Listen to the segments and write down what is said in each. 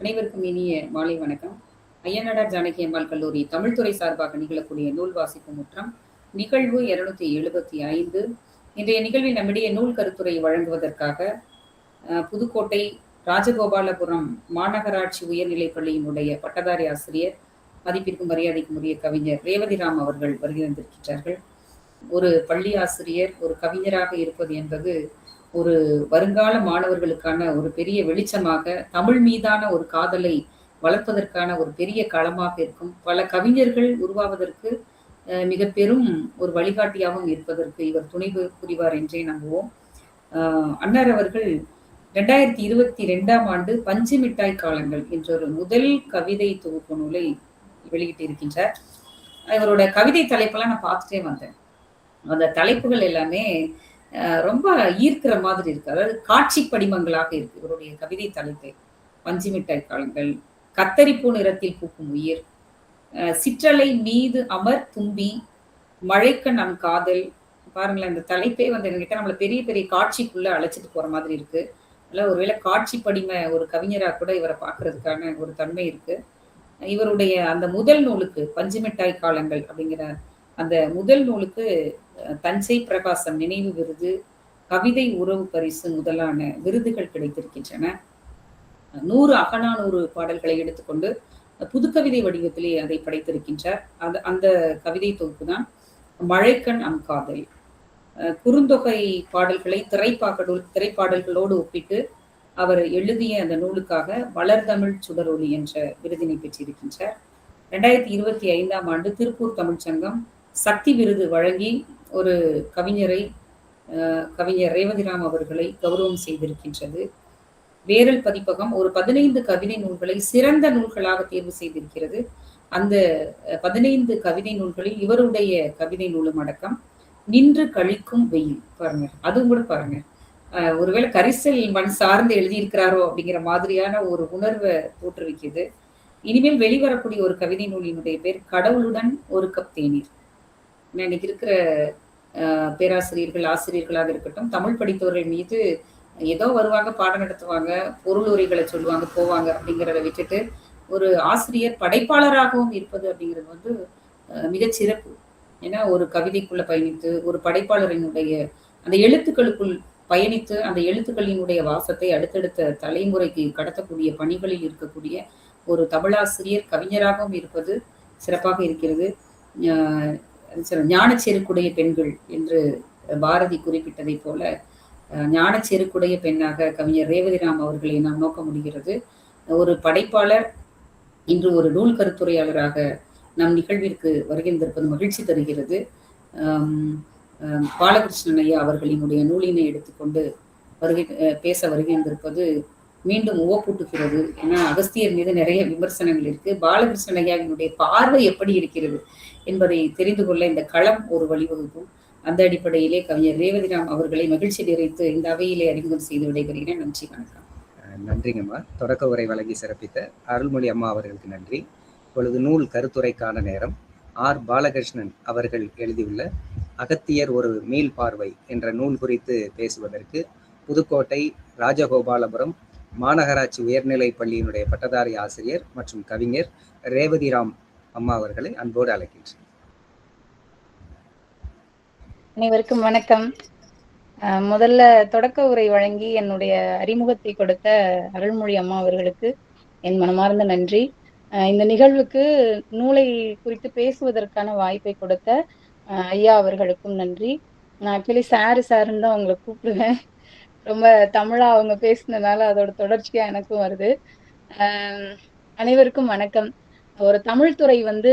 அனைவருக்கும் இனிய மாலை வணக்கம். ஐயனாடார் ஜானகி அம்மாள் கல்லூரி தமிழ்துறை சார்பாக நிகழக்கூடிய நூல் வாசிப்பு முற்றம் நிகழ்வு 275. இன்றைய நிகழ்வில் நம்மிடையே நூல் கருத்துரை வழங்குவதற்காக புதுக்கோட்டை ராஜகோபாலபுரம் மாநகராட்சி உயர்நிலைப் பள்ளியினுடைய பட்டதாரி ஆசிரியர், மதிப்பிற்கும் மரியாதைக்கும் உரிய கவிஞர் ரேவதிராம் அவர்கள் வருகை தந்திருக்கிறார்கள். ஒரு பள்ளி ஆசிரியர் ஒரு கவிஞராக இருப்பது என்பது ஒரு வருங்கால மாணவர்களுக்கான ஒரு பெரிய வெளிச்சமாக, தமிழ் மீதான ஒரு காதலை வளர்ப்பதற்கான ஒரு பெரிய களமாக இருக்கும். பல கவிஞர்கள் உருவாவதற்கு மிக பெரும் ஒரு வழிகாட்டியாகவும் இருப்பதற்கு இவர் துணை புரிவார் என்றே நம்புவோம். அன்னார் அவர்கள் 2022ஆம் ஆண்டு பஞ்சு மிட்டாய் காலங்கள் என்ற ஒரு முதல் கவிதை தொகுப்பு நூலை வெளியிட்டு இருக்கின்றார். இவரோட கவிதை தலைப்பெல்லாம் நான் பார்த்துட்டே வந்தேன். அந்த தலைப்புகள் எல்லாமே ரொம்ப ஈர்க்கிற மாதிரி இருக்கு. அதாவது காட்சி படிமங்களாக இருக்கு இவருடைய கவிதை தலைப்பை. பஞ்சு மிட்டாய் காலங்கள், கத்தரிப்பூ நிறத்தில் பூக்கும் உயிர், சிற்றலை மீது அமர் தும்பி, மழைக்க நம் காதல். பாருங்களேன், இந்த தலைப்பே வந்து என்கிட்ட நம்மள பெரிய பெரிய காட்சிக்குள்ள அழைச்சிட்டு போற மாதிரி இருக்கு. அதனால ஒருவேளை காட்சி படிம ஒரு கவிஞரா கூட இவரை பார்க்கறதுக்கான ஒரு தன்மை இருக்கு. இவருடைய அந்த முதல் நூலுக்கு பஞ்சு மிட்டாய் காலங்கள் அப்படிங்கிற அந்த முதல் நூலுக்கு தஞ்சை பிரகாசம் நினைவு விருது, கவிதை உறவு பரிசு முதலான விருதுகள் கிடைத்திருக்கின்றன. 100 அகநானூறு பாடல்களை எடுத்துக்கொண்டு புதுக்கவிதை வடிவத்திலே அதை படைத்திருக்கின்றார். அந்த கவிதை தொகுப்பு தான் மழைக்கண் அம் காதல். குறுந்தொகை பாடல்களை திரைப்பாடல்களோடு ஒப்பிட்டு அவர் எழுதிய அந்த நூலுக்காக வளர்தமிழ் சுடரொளி என்ற விருதினை பெற்றிருக்கின்றார். 2025ஆம் ஆண்டு திருப்பூர் தமிழ்ச்சங்கம் சக்தி விருது வழங்கி ஒரு கவிஞர் ரேவதிராம் அவர்களை கௌரவம் செய்திருக்கின்றது. வேரல் பதிப்பகம் ஒரு 15 கவிதை நூல்களை சிறந்த நூல்களாக தேர்வு செய்திருக்கிறது. அந்த 15 கவிதை நூல்களில் இவருடைய கவிதை நூலும் அடக்கம். நின்று கழிக்கும் வெயில், பாருங்க, அதுவும் கூட பாருங்க, ஒருவேளை கரிசல் மண் சார்ந்து எழுதியிருக்கிறாரோ அப்படிங்கிற மாதிரியான ஒரு உணர்வை தோற்றுவிக்குது. இனிமேல் வெளிவரக்கூடிய ஒரு கவிதை நூலினுடைய பேர் கடவுளுடன் ஒரு கப் தேநீர். இன்னைக்கு இருக்கிற பேராசிரியர்கள், ஆசிரியர்களாக இருக்கட்டும், தமிழ் படித்தவர்கள் மீது ஏதோ வருவாங்க, பாடம் நடத்துவாங்க, பொருள் உரைகளை சொல்லுவாங்க, போவாங்க. அப்படிங்கிறத விட்டுட்டு ஒரு ஆசிரியர் படைப்பாளராகவும் இருப்பது அப்படிங்கிறது வந்து மிகச்சிறப்பு. ஏன்னா ஒரு கவிதைக்குள்ள பயணித்து ஒரு படைப்பாளரினுடைய அந்த எழுத்துக்களுக்குள் பயணித்து அந்த எழுத்துக்களினுடைய வாசத்தை அடுத்தடுத்த தலைமுறைக்கு கடத்தக்கூடிய பணிகளில் இருக்கக்கூடிய ஒரு தமிழாசிரியர் கவிஞராகவும் இருப்பது சிறப்பாக இருக்கிறது. ஞான செருக்குடைய பெண்கள் என்று பாரதி குறிப்பிட்டதை போல ஞான செருக்குடைய பெண்ணாக கவிஞர் ரேவதிராம் அவர்களை நாம் நோக்க முடிகிறது. ஒரு படைப்பாளர் இன்று ஒரு நூல் கருத்துரையாளராக நம் நிகழ்விற்கு வருகின்றிருப்பது மகிழ்ச்சி தருகிறது. பாலகிருஷ்ணன் ஐயா அவர்களினுடைய நூலினை எடுத்துக்கொண்டு பேச வருகின்றிருப்பது மீண்டும் உவப்பூட்டுகிறது. ஏன்னா அகஸ்தியர் மீது நிறைய விமர்சனங்கள் இருக்கு. பாலகிருஷ்ணன் ஐயாவினுடைய பார்வை எப்படி இருக்கிறது என்பதை தெரிந்து கொள்ள இந்த களம் ஒரு வழிவகுக்கும். அந்த அடிப்படையிலே கவிஞர் ரேவதிராம் அவர்களை மகிழ்ச்சி நிறைத்து இந்த அவையிலே அறிமுகம் செய்து விடைபெறுகிறேன். நன்றி, வணக்கம். நன்றிங்கம்மா. தொடக்க உரை வழங்கி சிறப்பித்த அருள்மொழி அம்மா அவர்களுக்கு நன்றி. இப்பொழுது நூல் கருத்துரைக்கான நேரம். ஆர் பாலகிருஷ்ணன் அவர்கள் எழுதியுள்ள அகத்தியர் ஒரு மீள் பார்வை என்ற நூல் குறித்து பேசுவதற்கு புதுக்கோட்டை ராஜகோபாலபுரம் மாநகராட்சி உயர்நிலைப் பள்ளியினுடைய பட்டதாரி ஆசிரியர் மற்றும் கவிஞர் ரேவதிராம் அம்மா அவர்களை அன்போடு அழைக்கின்றேன். அனைவருக்கும் வணக்கம். முதல்ல தொடக்க உரை வழங்கி என்னுடைய அறிமுகத்தை கொடுத்த அருள்மொழி அம்மா அவர்களுக்கு என் மனமார்ந்த நன்றி. இந்த நிகழ்வுக்கு நூலை குறித்து பேசுவதற்கான வாய்ப்பை கொடுத்த ஐயா அவர்களுக்கும் நன்றி. நான் ஆக்சுவலி சாருன்னு தான் அவங்களை கூப்பிடுவேன். ரொம்ப தமிழா அவங்க பேசினதுனால அதோட தொடர்ச்சியா எனக்கும் வருது. அனைவருக்கும் வணக்கம். ஒரு தமிழ்துறை வந்து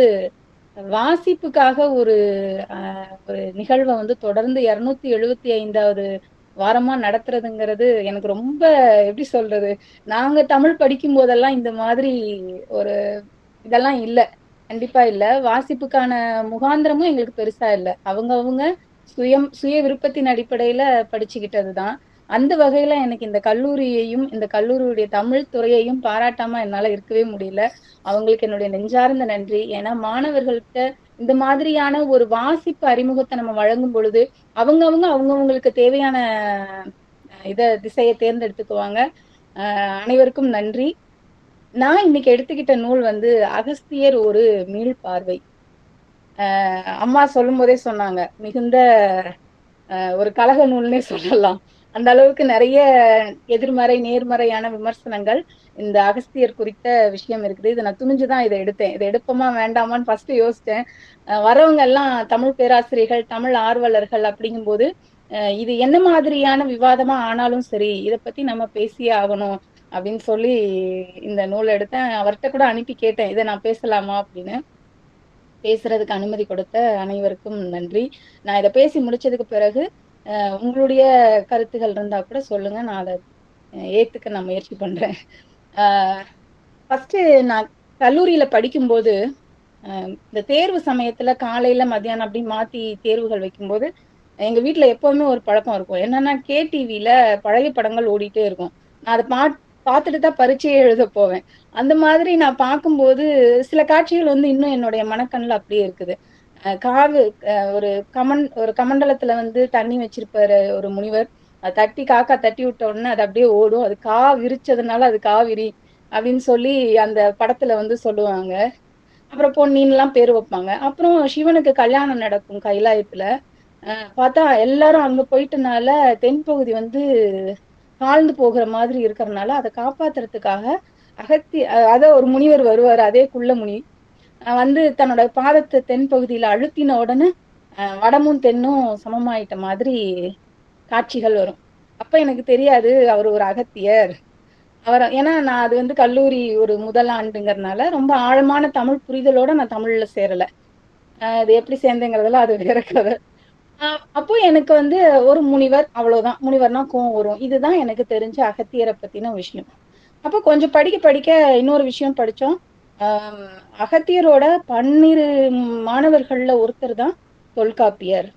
வாசிப்புக்காக ஒரு நிகழ்வை வந்து தொடர்ந்து 275வது வாரமா நடத்துறதுங்கிறது எனக்கு ரொம்ப எப்படி சொல்றது, நாங்க தமிழ் படிக்கும் போதெல்லாம் இந்த மாதிரி ஒரு இதெல்லாம் இல்லை, கண்டிப்பா இல்லை. வாசிப்புக்கான முகாந்திரமும் எங்களுக்கு பெருசா இல்லை. அவங்க சுய விருப்பத்தின் அடிப்படையில படிச்சுக்கிட்டதுதான். அந்த வகையில எனக்கு இந்த கல்லூரியையும் இந்த கல்லூரியுடைய தமிழ் துறையையும் பாராட்டாம என்னால இருக்கவே முடியல. அவங்களுக்கு என்னுடைய நெஞ்சார்ந்த நன்றி. ஏன்னா மாணவர்கள்ட்ட இந்த மாதிரியான ஒரு வாசிப்பு அறிமுகத்தை நம்ம வழங்கும் பொழுது அவங்கவுங்களுக்கு தேவையான திசையை தேர்ந்தெடுத்துக்குவாங்க. அனைவருக்கும் நன்றி. நான் இன்னைக்கு எடுத்துக்கிட்ட நூல் வந்து அகஸ்தியர் ஒரு மீள்பார்வை. அம்மா சொல்லும் போதே சொன்னாங்க, மிகுந்த ஒரு கலக நூல்னே சொல்லலாம். அந்த அளவுக்கு நிறைய எதிர்மறை நேர்மறையான விமர்சனங்கள் இந்த அகஸ்தியர் குறித்த விஷயம் இருக்குது. இதை நான் துணிஞ்சுதான் இதை எடுத்தேன். இதை எடுப்போமா வேண்டாமான்னு ஃபர்ஸ்ட் யோசிச்சேன். வரவங்க எல்லாம் தமிழ் பேராசிரியர்கள், தமிழ் ஆர்வலர்கள் அப்படிங்கும்போது இது என்ன மாதிரியான விவாதமா ஆனாலும் சரி, இதை பத்தி நம்ம பேசியே ஆகணும் அப்படின்னு சொல்லி இந்த நூல் எடுத்தேன். அவர்கிட்ட கூட அனுப்பி கேட்டேன், இதை நான் பேசலாமா அப்படின்னு. பேசுறதுக்கு அனுமதி கொடுத்த அனைவருக்கும் நன்றி. நான் இதை பேசி முடிச்சதுக்கு பிறகு உங்களுடைய கருத்துகள் இருந்தா கூட சொல்லுங்க, நான் அதை ஏத்துக்க நான் முயற்சி பண்றேன். ஃபர்ஸ்ட் நான் கல்லூரியில படிக்கும்போது இந்த தேர்வு சமயத்துல காலையில மத்தியானம் அப்படி மாத்தி தேர்வுகள் வைக்கும்போது எங்க வீட்டுல எப்பவுமே ஒரு பழக்கம் இருக்கும். என்னன்னா கேடிவில பழைய படங்கள் ஓடிட்டே இருக்கும். நான் அதை பார்த்துட்டு தான் பரீட்சையே எழுத போவேன். அந்த மாதிரி நான் பார்க்கும்போது சில காட்சிகள் வந்து இன்னும் என்னுடைய மனக்கண்ணுல அப்படியே இருக்குது. காவு ஒரு கமண்டலத்துல வந்து தண்ணி வச்சிருப்பாரு ஒரு முனிவர். அதை தட்டி காக்கா தட்டி விட்ட உடனே அது அப்படியே ஓடும். அது விரிச்சதுனால அது காவிரி அப்படின்னு சொல்லி அந்த படத்துல வந்து சொல்லுவாங்க. அப்புறம் பொன்னின்லாம் பேர் வைப்பாங்க. அப்புறம் சிவனுக்கு கல்யாணம் நடக்கும் கைலாயத்துல. பார்த்தா எல்லாரும் அங்க போயிட்டனால தென்பகுதி வந்து தாழ்ந்து போகிற மாதிரி இருக்கிறதுனால அதை காப்பாத்துறதுக்காக அத ஒரு முனிவர் வருவாரு, அதே குள்ள முனி வந்து தன்னோட பாதத்தை தென்பகுதியில அழுத்தின உடனே வடமும் தென்னும் சமமாயிட்ட மாதிரி காட்சிகள் வரும். அப்ப எனக்கு தெரியாது அவர் ஒரு அகத்தியர். ஏன்னா நான் அது வந்து கல்லூரி ஒரு முதல் ஆண்டுங்கிறதுனால ரொம்ப ஆழமான தமிழ் புரிதலோட நான் தமிழ்ல சேரல. அது எப்படி சேர்ந்தேங்கிறதெல்லாம் அது வேற கதை. அப்போ எனக்கு வந்து ஒரு முனிவர், அவ்வளவுதான். முனிவர்னா கோவம் வரும். இதுதான் எனக்கு தெரிஞ்ச அகத்தியரை பத்தின விஷயம். அப்போ கொஞ்சம் படிக்க படிக்க இன்னொரு விஷயம் படிச்சோம். அகத்தியரோட 12 மாணவர்கள்ல ஒருத்தர் தான் தொல்காப்பியர்.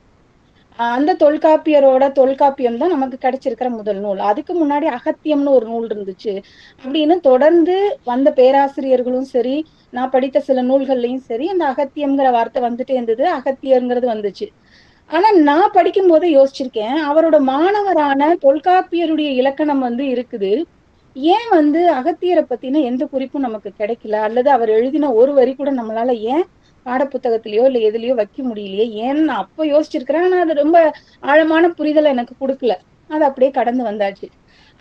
அந்த தொல்காப்பியம் தான் நமக்கு கிடைச்சிருக்கிற முதல் நூல். அதுக்கு முன்னாடி அகத்தியம்னு ஒரு நூல் இருந்துச்சு அப்படின்னு தொடர்ந்து வந்த பேராசிரியர்களும் சரி, நான் படித்த சில நூல்கள்லயும் சரி, அந்த அகத்தியம்ங்கிற வார்த்தை வந்துட்டே இருந்தது, அகத்தியருங்கிறது வந்துச்சு. ஆனா நான் படிக்கும் போது யோசிச்சிருக்கேன், அவரோட மாணவரான தொல்காப்பியருடைய இலக்கணம் வந்து இருக்குது. ஏன் வந்து அகத்தியரை பத்தின எந்த குறிப்பும் நமக்கு கிடைக்கல, அல்லது அவர் எழுதின ஒரு வரி கூட நம்மளால ஏன் பாடப்புத்தகத்திலயோ இல்ல எதுலயோ வைக்க முடியலையே, ஏன்னு நான் அப்ப யோசிச்சிருக்கிறேன். ஆனா அது ரொம்ப ஆழமான புரிதலை எனக்கு கொடுக்கல. அது அப்படியே கடந்து வந்தாச்சு.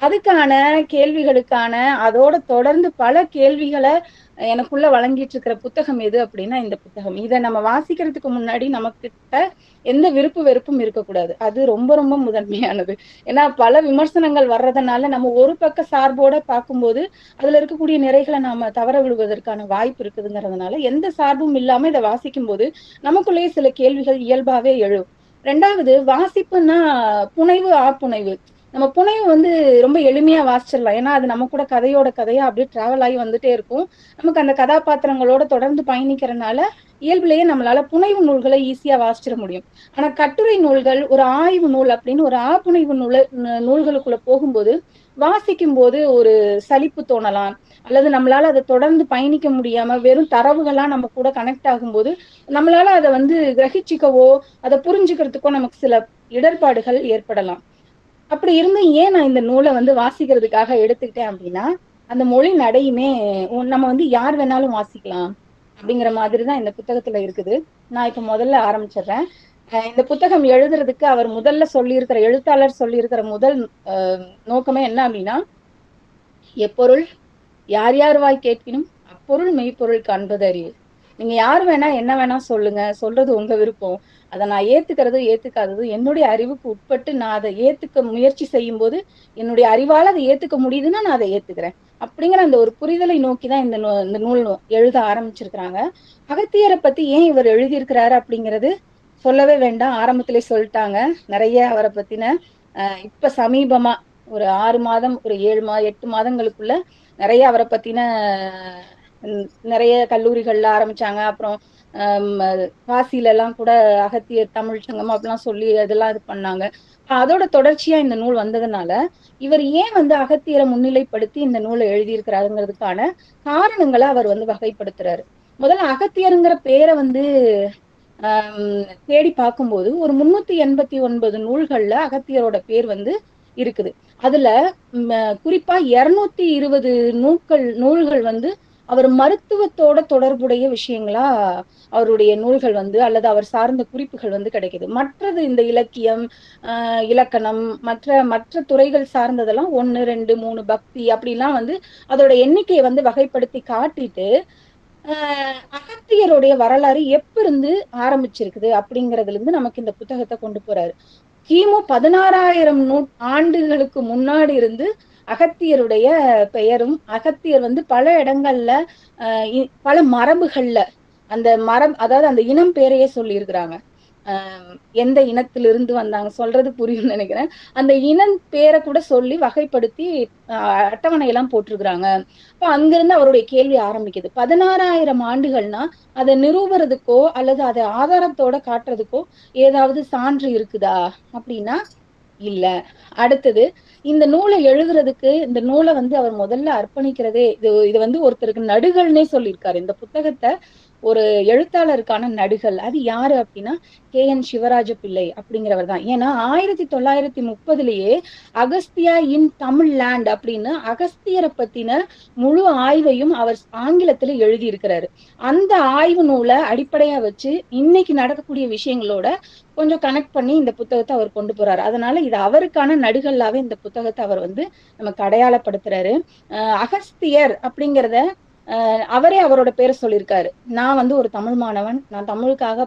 அதுக்கான கேள்விகளுக்கான அதோட தொடர்ந்து பல கேள்விகளை எனக்குள்ள வழங்கிட்டு இருக்கிற புத்தகம் எது அப்படின்னா இந்த புத்தகம். இதை நம்ம வாசிக்கிறதுக்கு முன்னாடி நமக்கிட்ட எந்த விருப்பு வெறுப்பும் இருக்கக்கூடாது. அது ரொம்ப ரொம்ப முதன்மையானது. ஏன்னா பல விமர்சனங்கள் வர்றதுனால நம்ம ஒரு பக்க சார்போட பார்க்கும்போது அதுல இருக்கக்கூடிய நிறைகளை நாம தவற விடுவதற்கான வாய்ப்பு இருக்குதுங்கிறதுனால எந்த சார்பும் இல்லாம இதை வாசிக்கும் போது நமக்குள்ளேயே சில கேள்விகள் இயல்பாவே எழும். ரெண்டாவது, வாசிப்புன்னா புனைவு ஆப்புனைவு. நம்ம புனைவு வந்து ரொம்ப எளிமையா வாசிச்சிடலாம். ஏன்னா அது நம்ம கூட கதையோட கதையா அப்படியே டிராவல் ஆகி வந்துட்டே இருக்கும். நமக்கு அந்த கதாபாத்திரங்களோட தொடர்ந்து பயணிக்கிறதுனால இயல்பிலேயே நம்மளால புனைவு நூல்களை ஈஸியா வாசிச்சிட முடியும். ஆனா கட்டுரை நூல்கள், ஒரு ஆய்வு நூல் அப்படின்னு ஒரு ஆப்புனைவு நூல்களுக்குள்ள போகும்போது வாசிக்கும் போது ஒரு சலிப்பு தோணலாம், அல்லது நம்மளால அதை தொடர்ந்து பயணிக்க முடியாம வெறும் தரவுகளா நம்ம கூட கனெக்ட் ஆகும்போது நம்மளால அதை வந்து கிரகிச்சிக்கவோ அதை புரிஞ்சுக்கிறதுக்கோ நமக்கு சில இடர்பாடுகள் ஏற்படலாம். அப்படி இருந்தும் ஏன் நான் இந்த நூலை வந்து வாசிக்கிறதுக்காக எடுத்துக்கிட்டேன் அப்படின்னா, அந்த மொழி நடையுமே நம்ம வந்து யார் வேணாலும் வாசிக்கலாம் அப்படிங்கிற மாதிரிதான் இந்த புத்தகத்துல இருக்குது. நான் இப்ப முதல்ல ஆரம்பிச்சிடுறேன். இந்த புத்தகம் எழுதுறதுக்கு அவர் முதல்ல எழுத்தாளர் சொல்லியிருக்கிற முதல் நோக்கமே என்ன அப்படின்னா, எப்பொருள் யார் யார் வாய் கேட்பினும் அப்பொருள் மெய்ப்பொருள் காண்பது அறிவு. நீங்க யார் வேணா என்ன வேணா சொல்லுங்க, சொல்றது உங்க விருப்பம். அதை நான் ஏத்துக்காதது என்னுடைய அறிவுக்கு உட்பட்டு நான் அதை ஏத்துக்க முயற்சி செய்யும் போது என்னுடைய அறிவால அதை ஏத்துக்க முடியுதுன்னா நான் அதை ஏத்துக்கிறேன் அப்படிங்கிற அந்த ஒரு புரிதலை நோக்கிதான் இந்த நூல் எழுத ஆரம்பிச்சிருக்கிறாங்க. அகத்தியரை பத்தி ஏன் இவர் எழுதியிருக்கிறாரு அப்படிங்கிறது சொல்லவே வேண்டாம், ஆரம்பத்திலே சொல்லிட்டாங்க. நிறைய அவரை பத்தின இப்ப சமீபமா ஒரு 6 மாதம், ஒரு 8 மாதங்களுக்குள்ள நிறைய அவரை பத்தின நிறைய கல்லூரிகள்ல ஆரம்பிச்சாங்க. அப்புறம் காசில எல்லாம் கூட அகத்தியர் தமிழ் சங்கம் அப்படிலாம் சொல்லி அதெல்லாம் இது பண்ணாங்க. அதோட தொடர்ச்சியா இந்த நூல் வந்ததுனால இவர் ஏன் வந்து அகத்தியரை முன்னிலைப்படுத்தி இந்த நூலை எழுதியிருக்கிறாருங்கிறதுக்கான காரணங்களை அவர் வந்து வகைப்படுத்துறாரு. முதல்ல அகத்தியருங்கிற பேரை வந்து தேடி பார்க்கும்போது ஒரு 389 நூல்கள்ல அகத்தியரோட பேர் வந்து இருக்குது. அதுல குறிப்பா 220 நூல்கள் வந்து அவர் மருத்துவத்தோட தொடர்புடைய விஷயங்களா அவருடைய நூல்கள் வந்து அல்லது அவர் சார்ந்த குறிப்புகள் வந்து கிடைக்குது. மற்றது இந்த இலக்கியம், இலக்கணம், மற்ற மற்ற துறைகள் சார்ந்ததெல்லாம் 1, 2, 3 பக்தி அப்படிலாம் வந்து அதோட எண்ணிக்கையை வந்து வகைப்படுத்தி காட்டிட்டு அகத்தியருடைய வரலாறு எப்ப இருந்து ஆரம்பிச்சிருக்குது அப்படிங்கறதுல இருந்து நமக்கு இந்த புத்தகத்தை கொண்டு போறாரு. கிமு 16,000 ஆண்டுகளுக்கு முன்னாடி இருந்து அகத்தியருடைய பெயரும், அகத்தியர் வந்து பல இடங்கள்ல பல மரபுகள்ல அந்த அதாவது அந்த இனம் பேரையே சொல்லி இருக்கிறாங்க. எந்த இனத்திலிருந்து வந்தாங்க சொல்றது புரியும்னு நினைக்கிறேன். அந்த இனம் பேரை கூட சொல்லி வகைப்படுத்தி அட்டவணையெல்லாம் போட்டிருக்கிறாங்க. அப்ப அங்கிருந்து அவருடைய கேள்வி ஆரம்பிக்குது. 16,000 ஆண்டுகள்னா அதை நிரூபறதுக்கோ அல்லது அதை ஆதாரத்தோட காட்டுறதுக்கோ ஏதாவது சான்று இருக்குதா அப்படின்னா இல்ல. அடுத்தது இந்த நூலை எழுதுறதுக்கு இந்த நூலை வந்து அவர் முதல்ல அர்ப்பணிக்கிறதே இது வந்து ஒருத்தருக்கு நடுகள்னே சொல்லியிருக்காரு. இந்த புத்தகத்தை ஒரு எழுத்தாளருக்கான நடுகள். அது யாரு அப்படின்னா KN சிவராஜ பிள்ளை அப்படிங்கிறவர் தான். ஏன்னா 1930 அகஸ்தியா இன் தமிழ் லேண்ட் அப்படின்னு அகஸ்தியரை பத்தின முழு ஆய்வையும் அவர் ஆங்கிலத்துல எழுதி இருக்கிறாரு. அந்த ஆய்வு நூலை அடிப்படையா வச்சு இன்னைக்கு நடக்கக்கூடிய விஷயங்களோட கொஞ்சம் கனெக்ட் பண்ணி இந்த புத்தகத்தை அவர் கொண்டு போறாரு. அதனால இது அவருக்கான நடுகல்லாவே இந்த புத்தகத்தை அவர் வந்து நமக்கு அடையாளப்படுத்துறாரு. அகஸ்தியர் அப்படிங்கிறத அவரே அவரோட பேரை சொல்லியிருக்காரு. நான் வந்து ஒரு தமிழ் மாணவன், நான் தமிழுக்காக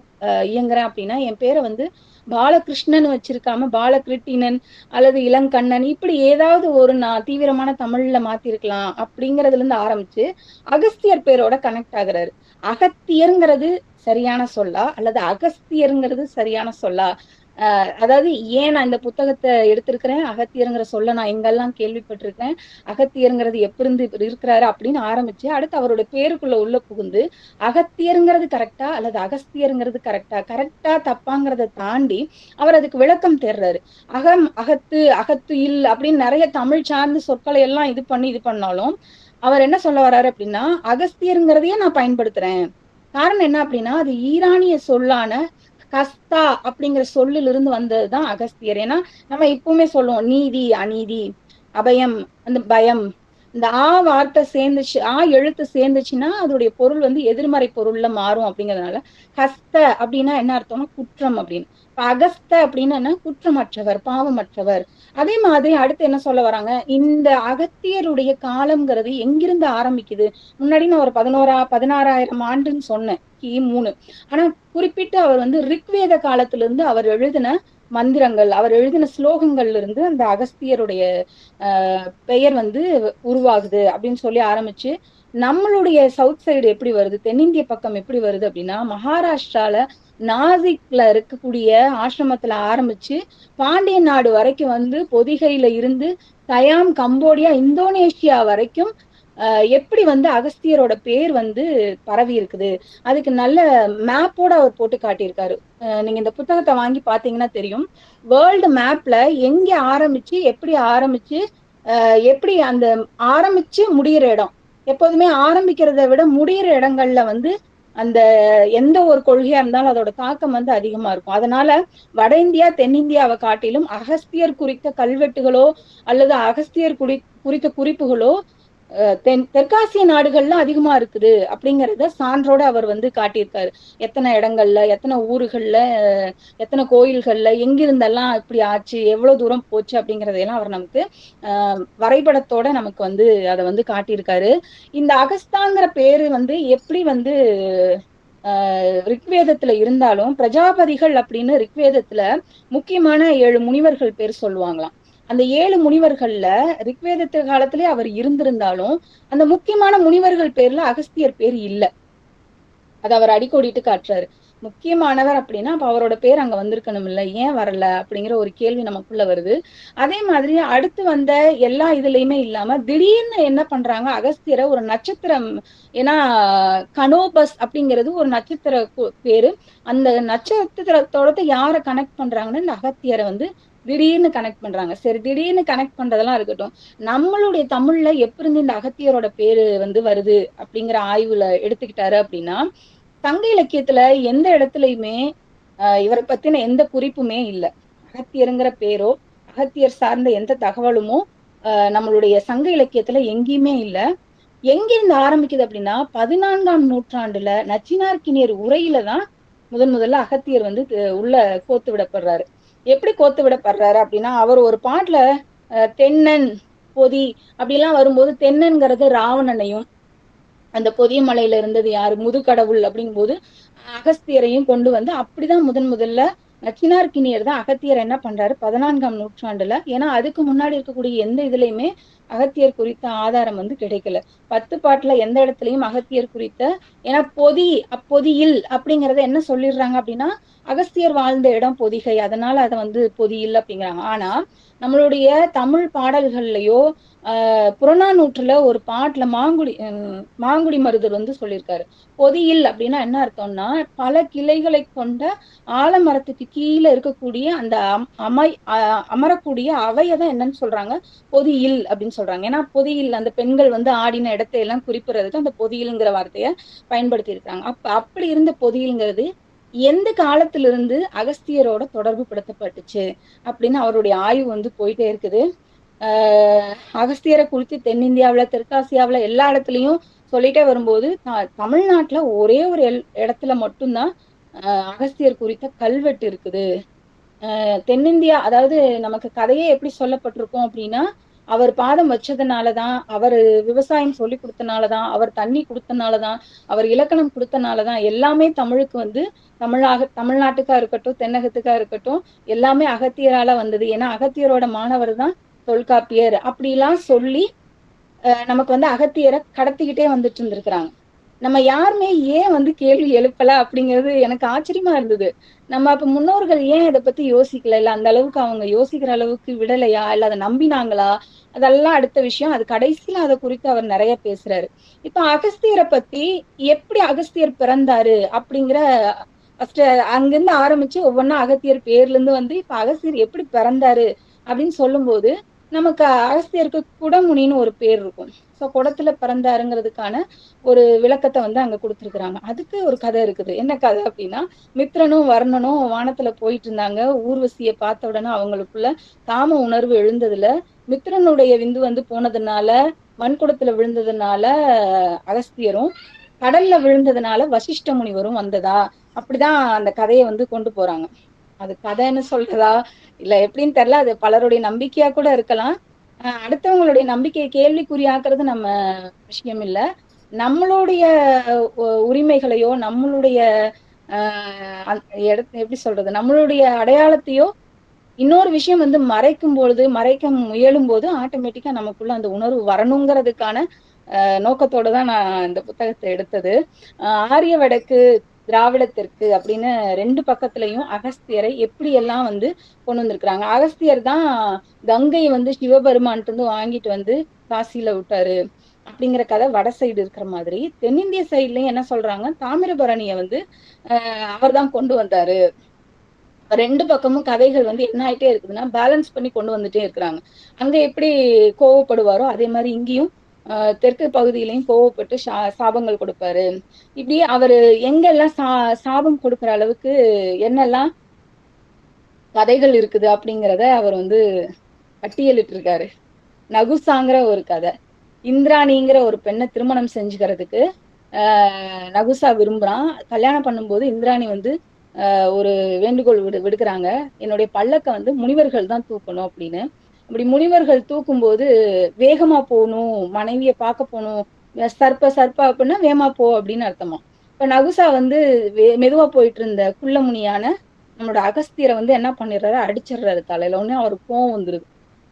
இயங்குறேன் அப்படின்னா என் பேரை வந்து பாலகிருஷ்ணன் வச்சிருக்காம பாலகிருட்டினன் அல்லது இளங்கண்ணன் இப்படி ஏதாவது ஒரு நான் தீவிரமான தமிழ்ல மாத்திருக்கலாம் அப்படிங்கறதுல இருந்து ஆரம்பிச்சு அகஸ்தியர் பேரோட கனெக்ட் ஆகுறாரு. அகத்தியருங்கிறது சரியான சொல்லா அல்லது அகஸ்தியருங்கிறது சரியான சொல்லா? அதாவது ஏன் நான் இந்த புத்தகத்தை எடுத்திருக்கிறேன், அகத்தியருங்கிற சொல்ல நான் எங்கெல்லாம் கேள்விப்பட்டிருக்கேன், அகத்தியருங்கிறது எப்படி இருந்து இருக்கிறாரு அப்படின்னு ஆரம்பிச்சு அடுத்து அவருடைய பேருக்குள்ள உள்ள புகுந்து அகத்தியருங்கிறது கரெக்டா அல்லது அகஸ்தியருங்கிறது கரெக்டா தப்பாங்கிறத தாண்டி அவர் அதுக்கு விளக்கம் தேர்றாரு. அகத்து அகத்து இல் அப்படின்னு நிறைய தமிழ் சார்ந்த சொற்களை எல்லாம் இது பண்ணாலும் அவர் என்ன சொல்ல வர்றாரு அப்படின்னா அகஸ்தியருங்கிறதையே நான் பயன்படுத்துறேன். காரணம் என்ன அப்படின்னா அது ஈரானிய சொல்லான கஸ்தா அப்படிங்கிற சொல்லில் இருந்து வந்ததுதான் அகஸ்தியர். ஏன்னா நம்ம இப்பவுமே சொல்லுவோம் நீதி, அநீதி, அபயம், அந்த பயம். இந்த வார்த்தை சேர்ந்துச்சு, எழுத்து சேர்ந்துச்சுன்னா அதோடைய பொருள் வந்து எதிர்மறை பொருள்ல மாறும் அப்படிங்கிறதுனால ஹஸ்த அப்படின்னா என்ன அர்த்தம்னா குற்றம் அப்படின்னு. அகஸ்த அப்படின்னா குற்றமற்றவர், பாவமற்றவர். அதே மாதிரி அடுத்து என்ன சொல்ல வராங்க, இந்த அகத்தியருடைய காலம்ங்கிறது எங்கிருந்து ஆரம்பிக்குது? முன்னாடி நான் ஒரு 16,000 ஆண்டுன்னு சொன்னேன், கிமு. ஆனா குறிப்பிட்டு அவர் வந்து ரிக்வேத காலத்துல இருந்து அவர் எழுதின மந்திரங்கள், அவர் எழுதின ஸ்லோகங்கள்ல இருந்து அந்த அகஸ்தியருடைய பெயர் வந்து உருவாகுது அப்படின்னு சொல்லி ஆரம்பிச்சு நம்மளுடைய சவுத் சைடு எப்படி வருது, தென்னிந்திய பக்கம் எப்படி வருது அப்படின்னா மகாராஷ்டிரால நாசிக்ல இருக்கக்கூடிய ஆசிரமத்துல ஆரம்பிச்சு பாண்டிய நாடு வரைக்கும் வந்து பொதிகையில இருந்து சயாம், கம்போடியா, இந்தோனேஷியா வரைக்கும் எப்படி வந்து அகஸ்தியரோட பேர் வந்து பரவி இருக்குது அதுக்கு நல்ல மேப்போட அவர் போட்டு காட்டியிருக்காரு. நீங்க இந்த புத்தகத்தை வாங்கி பாத்தீங்கன்னா தெரியும். வேர்ல்டு மேப்ல எங்க ஆரம்பிச்சு எப்படி அந்த ஆரம்பிச்சு முடியிற இடம், எப்போதுமே ஆரம்பிக்கிறத விட முடியிற இடங்கள்ல வந்து அந்த எந்த ஒரு கொள்கையா இருந்தாலும் அதோட தாக்கம் வந்து அதிகமா இருக்கும். அதனால வட இந்தியா தென்னிந்தியாவை காட்டிலும் அகஸ்தியர் குறித்த கல்வெட்டுகளோ அல்லது அகஸ்தியர் குறித்த குறிப்புகளோ தெற்காசிய நாடுகள்ல அதிகமா இருக்குது அப்படிங்கறத சான்றோட அவர் வந்து காட்டியிருக்காரு. எத்தனை இடங்கள்ல, எத்தனை ஊர்கள்ல, எத்தனை கோயில்கள்ல, எங்கிருந்தெல்லாம் இப்படி ஆச்சு, எவ்வளவு தூரம் போச்சு அப்படிங்கறதையெல்லாம் அவர் நமக்கு வரைபடத்தோட நமக்கு வந்து அதை வந்து காட்டியிருக்காரு. இந்த அகஸ்தாங்கிற பேரு வந்து எப்படி வந்து ரிக்வேதத்துல இருந்தாலும் பிரஜாபதிகள் அப்படின்னு ரிக்வேதத்துல முக்கியமான 7 முனிவர்கள் பேர் சொல்லுவாங்களாம். அந்த 7 முனிவர்கள்ல ரிக்வேதத்து காலத்திலே அவர் இருந்திருந்தாலும் அந்த முக்கியமான முனிவர்கள் பேர்ல அகஸ்தியர் பேர் இல்ல. அதை அவர் அடிக்கோடிட்டு காட்டுறாரு. முக்கியமானவர் அப்படின்னா அப்ப அவரோட பேர் அங்க வந்திருக்கணும் இல்ல, ஏன் வரல அப்படிங்கிற ஒரு கேள்வி நமக்குள்ள வருது. அதே மாதிரி அடுத்து வந்த எல்லா இதுலயுமே இல்லாம திடீர்னு என்ன பண்றாங்க, அகஸ்தியரை ஒரு நட்சத்திரம், ஏன்னா கனோபஸ் அப்படிங்கிறது ஒரு நட்சத்திர பேரு, அந்த நட்சத்திரத்தோட யாரை கனெக்ட் பண்றாங்கன்னா இந்த அகத்தியரை வந்து திடீர்னு கனெக்ட் பண்றாங்க. சரி, திடீர்னு கனெக்ட் பண்றதெல்லாம் இருக்கட்டும், நம்மளுடைய தமிழ்ல எப்படி இருந்து இந்த அகத்தியரோட பேரு வந்து வருது அப்படிங்கிற ஆய்வுல எடுத்துக்கிட்டாரு அப்படின்னா சங்க இலக்கியத்துல எந்த இடத்துலயுமே இவரை பத்தின எந்த குறிப்புமே இல்லை. அகத்தியருங்கிற பேரோ அகத்தியர் சார்ந்த எந்த தகவலுமோ நம்மளுடைய சங்க இலக்கியத்துல எங்கேயுமே இல்ல. எங்கிருந்து ஆரம்பிக்குது அப்படின்னா 14ஆம் நூற்றாண்டுல நச்சினார்க்கினியர் உரையில தான் முதல்ல அகத்தியர் வந்து உள்ள கோத்து விடப்படுறாரு. எப்படி கோத்து விடப்படுறாரு அப்படின்னா, அவர் ஒரு பாட்டுல தென்னன் பொதி அப்படிலாம் வரும்போது தென்னன்கிறது ராவணனையும், அந்த பொதிய மலையில இருந்தது யாரு முதுகடவுள் அப்படிங்கும் போது அகஸ்தியரையும் கொண்டு வந்து அப்படிதான் முதல்ல நச்சினார்க்கினியர் தான் அகத்தியர் என்ன பண்றாரு 14ஆம் நூற்றாண்டுல. ஏன்னா அதுக்கு முன்னாடி இருக்கக்கூடிய எந்த இதுலயுமே அகத்தியர் குறித்த ஆதாரம் வந்து கிடைக்கல. 10 பாட்டுல எந்த இடத்துலயும் அகத்தியர் குறித்த, ஏன்னா அப்பொதியில் அப்படிங்கறத என்ன சொல்லிடுறாங்க அப்படின்னா, அகஸ்தியர் வாழ்ந்த இடம் பொதிகை, அதனால அதை வந்து பொதியில் அப்படிங்கிறாங்க. ஆனா நம்மளுடைய தமிழ் பாடல்கள்லயோ புறநானூற்றுல ஒரு பாட்டுல மாங்குடி மருதர் வந்து சொல்லியிருக்காரு. பொதியில் அப்படின்னா என்ன அர்த்தம்னா, பல கிளைகளை கொண்ட ஆலமரத்துக்கு கீழே இருக்கக்கூடிய அந்த அமரக்கூடிய அவையதான் என்னன்னு சொல்றாங்க, பொதியில் அப்படின்னு சொல்றாங்க. ஏன்னா பொதியில் அந்த பெண்கள் வந்து ஆடின இடத்தை எல்லாம் குறிப்பிடுறதுக்கு அந்த பொதியில்ங்கிற வார்த்தைய பயன்படுத்தி இருக்காங்க. அப்படி இருந்த பொதியில்ங்கிறது எந்த காலத்திலிருந்து அகஸ்தியரோட தொடர்பு படுத்தப்பட்டுச்சு அப்படின்னு அவருடைய ஆய்வு வந்து போயிட்டே இருக்குது. அகஸ்தியரை குறித்து தென்னிந்தியாவுல தெற்காசியாவுல எல்லா இடத்துலயும் சொல்லிட்டே வரும்போது தமிழ்நாட்டுல ஒரே ஒரு இடத்துல மட்டும்தான் அகஸ்தியர் குறித்த கல்வெட்டு இருக்குது. தென்னிந்தியா, அதாவது நமக்கு கதையே எப்படி சொல்லப்பட்டிருக்கோம் அப்படின்னா, அவர் பாதம் வச்சதுனாலதான், அவர் விவசாயம் சொல்லி கொடுத்தனாலதான், அவர் தண்ணி கொடுத்தனாலதான், அவர் இலக்கணம் கொடுத்தனாலதான் எல்லாமே தமிழுக்கு வந்து தமிழ்நாட்டுக்கா இருக்கட்டும், தென்னகத்துக்கா இருக்கட்டும், எல்லாமே அகத்தியரால வந்தது. ஏன்னா அகத்தியரோட மாணவர் தான் தொல்காப்பியர் அப்படிலாம் சொல்லி நமக்கு வந்து அகத்தியரை கடத்திக்கிட்டே வந்துட்டு இருந்திருக்கிறாங்க. நம்ம யாருமே ஏன் வந்து கேள்வி எழுப்பல அப்படிங்கிறது எனக்கு ஆச்சரியமா இருந்தது. நம்ம அப்ப முன்னோர்கள் ஏன் இதை பத்தி யோசிக்கல, இல்ல அந்த அளவுக்கு அவங்க யோசிக்கிற அளவுக்கு விடலையா, இல்ல அதை நம்பினாங்களா, அதெல்லாம் அடுத்த விஷயம். அது கடைசியில அதை குறித்து அவர் நிறைய பேசுறாரு. இப்ப அகஸ்தியரை பத்தி எப்படி அகஸ்தியர் பிறந்தாரு அப்படிங்கிற ஃபர்ஸ்ட் அங்கிருந்து ஆரம்பிச்சு ஒவ்வொன்னா அகத்தியர் பேர்ல இருந்து வந்து இப்ப அகஸ்தியர் எப்படி பிறந்தாரு அப்படின்னு சொல்லும் போது நமக்கு அகஸ்தியருக்கு குடமுனின்னு ஒரு பேர் இருக்கும். சோ குடத்துல பிறந்தாருங்கிறதுக்கான ஒரு விளக்கத்தை வந்து அங்க கொடுத்திருக்கிறாங்க. அதுக்கு ஒரு கதை இருக்குது. என்ன கதை அப்படின்னா, மித்ரனும் வர்ணனும் வானத்துல போயிட்டு இருந்தாங்க. ஊர்வசியை பார்த்த உடனே அவங்களுக்குள்ள காம உணர்வு எழுந்ததுல மித்ரனுடைய விந்து வந்து போனதுனால, மண்குடத்துல விழுந்ததுனால அகஸ்தியரும், கடல்ல விழுந்ததுனால வசிஷ்ட முனிவரும் வந்ததா, அப்படிதான் அந்த கதையை வந்து கொண்டு போறாங்க. அது கதைன்னு சொல்றதா இல்ல எப்படின்னு தெரியல. அது பலருடைய நம்பிக்கையா கூட இருக்கலாம். அடுத்தவங்களுடைய நம்பிக்கையை கேள்விக்குறியாக்குறது நம்ம விஷயம் இல்ல. நம்மளுடைய உரிமைகளையோ நம்மளுடைய எப்படி சொல்றது, நம்மளுடைய அடையாளத்தையோ இன்னொரு விஷயம் வந்து மறைக்க முயலும் போது ஆட்டோமேட்டிக்கா நமக்குள்ள அந்த உணர்வு வரணுங்கிறதுக்கான நோக்கத்தோட தான் நான் இந்த புத்தகத்தை எடுத்தது. ஆரிய வடக்கு திராவிடத்திற்கு அப்படின்னு 2 பக்கத்துலயும் அகஸ்தியரை எப்படி எல்லாம் வந்து கொண்டு வந்திருக்கிறாங்க. அகஸ்தியர் தான் கங்கை வந்து சிவபெருமான்ட்டு இருந்து வாங்கிட்டு வந்து காசியில விட்டாரு அப்படிங்கிற கதை வட சைடு இருக்கிற மாதிரி, தென்னிந்திய சைட்லயும் என்ன சொல்றாங்க, தாமிரபரணிய வந்து அவர் தான் கொண்டு வந்தாரு. 2 பக்கமும் கதைகள் வந்து என்ன ஆயிட்டே இருக்குதுன்னா பேலன்ஸ் பண்ணி கொண்டு வந்துட்டே இருக்கிறாங்க. அங்க எப்படி கோவப்படுவாரோ அதே மாதிரி இங்கேயும் தெற்கு பகுதியிலையும் கோவப்பட்டு சாபங்கள் கொடுப்பாரு. இப்படி அவரு எங்கெல்லாம் சாபம் கொடுக்குற அளவுக்கு என்னெல்லாம் கதைகள் இருக்குது அப்படிங்கிறத அவர் வந்து பட்டியலிட்டு இருக்காரு. நகுசாங்கிற ஒரு கதை, இந்திராணிங்கிற ஒரு பெண்ணை திருமணம் செஞ்சுக்கிறதுக்கு நகுசா விரும்புறான். கல்யாணம் பண்ணும்போது இந்திராணி வந்து ஒரு வேண்டுகோள் விடுக்கிறாங்க, என்னுடைய பல்லக்க வந்து முனிவர்கள் தான் தூக்கணும் அப்படின்னு. அப்படி முனிவர்கள் தூக்கும்போது வேகமா போகணும், மனைவிய பார்க்க போகணும், சர்ப்ப அப்படின்னா வேகமா போ அப்படின்னு அர்த்தமா. இப்ப நகுசா வந்து மெதுவா போயிட்டு இருந்த குள்ளமுனியான நம்மளோட அகஸ்தியரை வந்து என்ன பண்ணிடுறாரு, அடிச்சிடுறாரு தலையில. உடனே அவருக்கு கோவம் வந்துருது.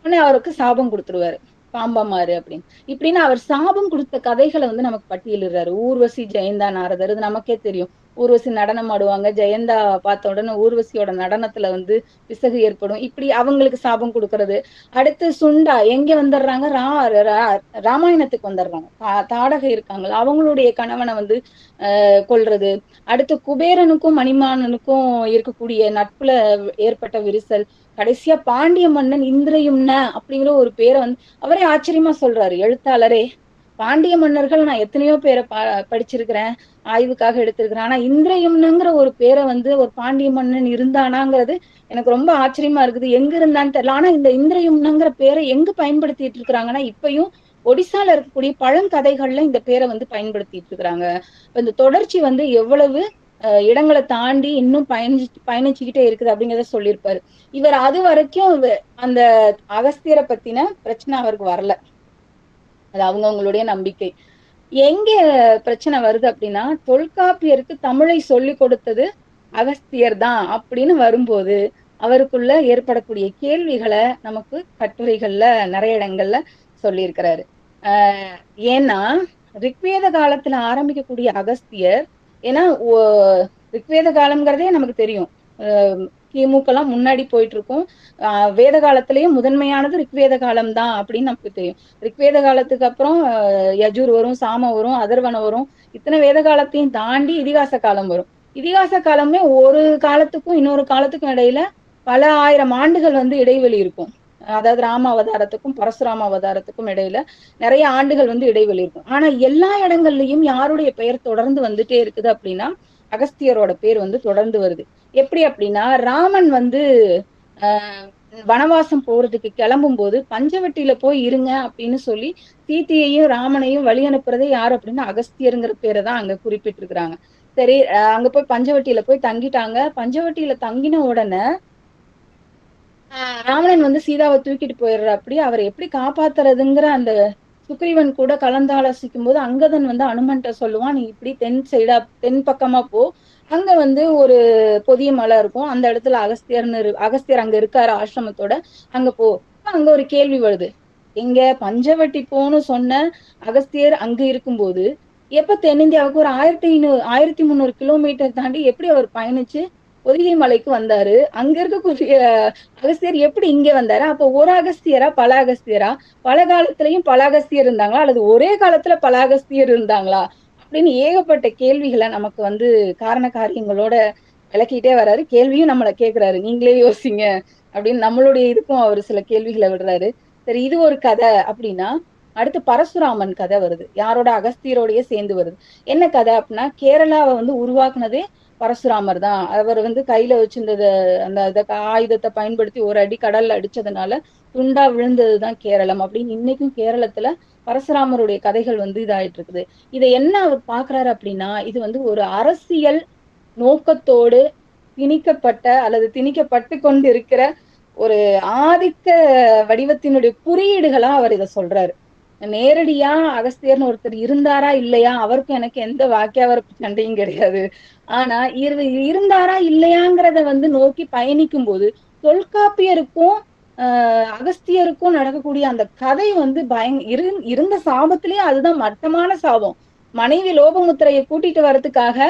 உடனே அவருக்கு சாபம் கொடுத்துருவாரு, பாம்பா மாறு அப்படின்னு. இப்படின்னு அவர் சாபம் கொடுத்த கதைகளை வந்து நமக்கு பட்டியலிடுறாரு. ஊர்வசி, ஜெயந்தா, நாரதர், இது நமக்கே தெரியும். ஊர்வசி நடனம் ஆடுவாங்க, ஜெயந்தா பார்த்த உடனே ஊர்வசியோட நடனத்துல வந்து பிசகு ஏற்படும், இப்படி அவங்களுக்கு சாபம் கொடுக்கறது. அடுத்து சுண்டா எங்க வந்துடுறாங்க, ராமாயணத்துக்கு வந்துடுறாங்க. தாடகை இருக்காங்களா, அவங்களுடைய கணவனை வந்து கொல்றது. அடுத்து குபேரனுக்கும் மணிமாறனுக்கும் இருக்கக்கூடிய நட்புல ஏற்பட்ட விரிசல். கடைசியா பாண்டிய மன்னன் இந்திரயும்ன அப்படிங்கிற ஒரு பேரை வந்து அவரே ஆச்சரியமா சொல்றாரு, எழுத்தாளரே. பாண்டிய மன்னர்கள் நான் எத்தனையோ பேரை படிச்சிருக்கிறேன், ஆய்வுக்காக எடுத்திருக்கிறேன். ஆனா இந்திரயம்னுங்கிற ஒரு பேரை வந்து ஒரு பாண்டிய மன்னன் இருந்தானாங்கிறது எனக்கு ரொம்ப ஆச்சரியமா இருக்குது. எங்க இருந்தான்னு தெரியல. ஆனா இந்த இந்திரயம்னுங்கிற பேரை எங்க பயன்படுத்திட்டு இருக்கிறாங்கன்னா, இப்பயும் ஒடிசால இருக்கக்கூடிய பழங்கதைகள்ல இந்த பேரை வந்து பயன்படுத்திட்டு இருக்கிறாங்க. இந்த தொடர்ச்சி வந்து எவ்வளவு இடங்களை தாண்டி இன்னும் பயணிச்சுக்கிட்டே இருக்குது அப்படிங்கிறத சொல்லியிருப்பாரு. இவர் அது வரைக்கும் அந்த அகஸ்தியரை பத்தின பிரச்சனை அவருக்கு வரல. அது அவங்கவங்களுடைய நம்பிக்கை. எங்க பிரச்சனை வருது அப்படின்னா, தொல்காப்பியருக்கு தமிழை சொல்லிக் கொடுத்தது அகஸ்தியர் தான் அப்படின்னு வரும்போது, அவருக்குள்ள ஏற்படக்கூடிய கேள்விகளை நமக்கு கட்டுரைகள்ல நிறைய இடங்கள்ல சொல்லியிருக்கிறாரு. ஏன்னா ரிக்வேத காலத்துல ஆரம்பிக்கக்கூடிய அகஸ்தியர், ஏன்னா ரிக்வேத காலம்ங்கிறதே நமக்கு தெரியும். கிமுக்கெல்லாம் முன்னாடி போயிட்டு இருக்கும். வேத காலத்திலயும் முதன்மையானது ரிக்வேத காலம் தான் அப்படின்னு நமக்கு தெரியும். ரிக்வேத காலத்துக்கு அப்புறம் யஜுர் வரும், சாம வரும், அதர்வனம் வரும். இத்தனை வேத காலத்தையும் தாண்டி இதிகாச காலம் வரும். இதிகாச காலமே ஒரு காலத்துக்கும் இன்னொரு காலத்துக்கும் இடையில பல ஆயிரம் ஆண்டுகள் வந்து இடைவெளி இருக்கும். அதாவது ராம அவதாரத்துக்கும் பரசுராம அவதாரத்துக்கும் இடையில நிறைய ஆண்டுகள் வந்து இடைவெளி இருக்கும். ஆனா எல்லா இடங்கள்லயும் யாருடைய பெயர் தொடர்ந்து வந்துட்டே இருக்குது அப்படின்னா, அகஸ்தியரோட பேர் வந்து தொடர்ந்து வருது. எப்படி அப்படின்னா, ராமன் வந்து வனவாசம் போறதுக்கு கிளம்பும் போது பஞ்சவட்டியில போய் இருங்க அப்படின்னு சொல்லி சீத்தையையும் ராமனையும் வழி அனுப்புறதே யாரு அப்படின்னா அகஸ்தியருங்கிற பேரை தான் அங்க குறிப்பிட்டிருக்கிறாங்க. சரி, அங்க போய் பஞ்சவட்டியில போய் தங்கிட்டாங்க. பஞ்சவட்டியில தங்கின உடனே ராவணன் வந்து சீதாவை தூக்கிட்டு போயிடுற. அப்படி அவரை எப்படி காப்பாத்துறதுங்கிற அந்த சுக்ரீவன் கூட கலந்தாலோசிக்கும் போது அங்கதன் வந்து அனுமன்ட்ட சொல்லுவான், நீ இப்படி தென் பக்கமா போ, அங்க வந்து ஒரு பொதிய மலை இருக்கும், அந்த இடத்துல அகஸ்தியர் அங்க இருக்காரு ஆசிரமத்தோட, அங்க போ. அங்க ஒரு கேள்வி வருது, எங்க பஞ்சவட்டி போன்னு சொன்ன அகஸ்தியர் அங்க இருக்கும்போது எப்ப தென்னிந்தியாவுக்கு ஒரு 1300 கிலோமீட்டர் தாண்டி எப்படி அவர் பயணிச்சு பொதிகை மலைக்கு வந்தாரு? அங்க இருக்கக்கூடிய அகஸ்தியர் எப்படி இங்க வந்தாரு? அப்போ ஒரு அகஸ்தியரா பல அகஸ்தியரா? பல காலத்திலயும் பல அகஸ்தியர் இருந்தாங்களா, அல்லது ஒரே காலத்துல பல அகஸ்தியர் இருந்தாங்களா அப்படின்னு ஏகப்பட்ட கேள்விகளை நமக்கு வந்து காரண காரியங்களோட விளக்கிட்டே வர்றாரு. கேள்வியும் நம்மளை கேட்கிறாரு, நீங்களே யோசிங்க அப்படின்னு நம்மளுடைய இதுக்கும் அவர் சில கேள்விகளை விடுறாரு. சரி, இது ஒரு கதை அப்படின்னா, அடுத்து பரசுராமன் கதை வருது. யாரோட? அகஸ்தியரோடய சேர்ந்து வருது. என்ன கதை அப்படின்னா, கேரளாவை வந்து உருவாக்குனதே பரசுராமர் தான். அவர் வந்து கையில வச்சிருந்தது அந்த ஆயுதத்தை பயன்படுத்தி ஒரு அடி கடல்ல அடிச்சதுனால துண்டா விழுந்ததுதான் கேரளம் அப்படின்னு இன்னைக்கும் கேரளத்துல பரசுராமருடைய கதைகள் வந்து இதாயிட்டு இருக்குது. இதை என்ன அவர் பாக்குறாரு அப்படின்னா, இது வந்து ஒரு அரசியல் நோக்கத்தோடு திணிக்கப்பட்டு கொண்டு இருக்கிற ஒரு ஆதிக்க வடிவத்தினுடைய குறியீடுகளா அவர் இதை சொல்றாரு. நேரடியா அகஸ்தியர்னு ஒருத்தர் இருந்தாரா இல்லையா, அவருக்கும் எனக்கு எந்த வாக்கியாவரப்பு சண்டையும் கிடையாது. ஆனா இருந்தாரா இல்லையாங்கிறத வந்து நோக்கி பயணிக்கும் போது தொல்காப்பியருக்கும் அகஸ்தியருக்கும் நடக்கக்கூடிய அந்த கதை வந்து இருந்த சாபத்திலேயே அதுதான் மட்டமான சாபம். மனைவி லோபமுத்திரையை கூட்டிட்டு வர்றதுக்காக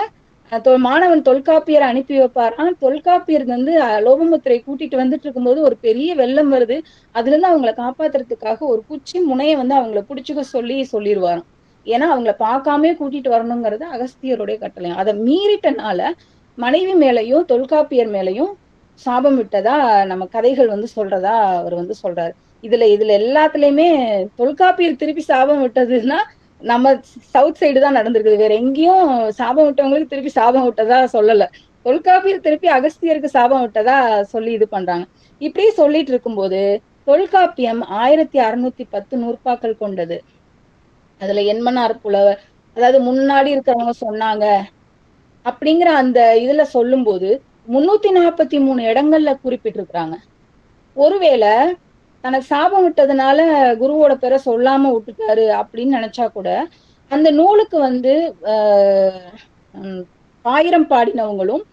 மாணவன் தொல்காப்பியரை அனுப்பி வைப்பாராம். தொல்காப்பியர் வந்து லோபமுத்திரை கூட்டிட்டு வந்துட்டு இருக்கும்போது ஒரு பெரிய வெள்ளம் வருது. அதுல இருந்து அவங்களை காப்பாத்துறதுக்காக ஒரு குச்சி முனையை வந்து அவங்கள புடிச்சுக்க சொல்லிடுவாராம். ஏன்னா அவங்கள பார்க்காம கூட்டிட்டு வரணுங்கிறது அகஸ்தியருடைய கட்டளை. அதை மீறிட்டனால மனைவி மேலையும் தொல்காப்பியர் மேலையும் சாபம் விட்டதா நம்ம கதைகள் வந்து சொல்றதா அவர் வந்து சொல்றாரு. இதுல எல்லாத்துலயுமே தொல்காப்பியர் திருப்பி சாபம் விட்டதுன்னா நம்ம சவுத் சைடு தான் நடந்திருக்குது. வேற எங்கேயும் சாபம் விட்டவங்களுக்கு திருப்பி சாபம் விட்டதா சொல்லல. தொல்காப்பியர் திருப்பி அகஸ்தியருக்கு சாபம் விட்டதா சொல்லி இது பண்றாங்க. இப்படி சொல்லிட்டு இருக்கும்போது தொல்காப்பியம் 1610 நூற்பாக்கள் கொண்டது. அதுல என்மனார் புலவர், அதாவது முன்னாடி இருக்கிறவங்க சொன்னாங்க அப்படிங்கிற அந்த இதுல சொல்லும் போது 343 இடங்கள்ல குறிப்பிட்டிருக்கிறாங்க. ஒருவேளை தனக்கு சாபம் விட்டதுனால குருவோட பேரை சொல்லாம விட்டுட்டாரு அப்படின்னு நினைச்சா கூட அந்த நூலுக்கு வந்து ஆயிரம் பாடினவங்களும்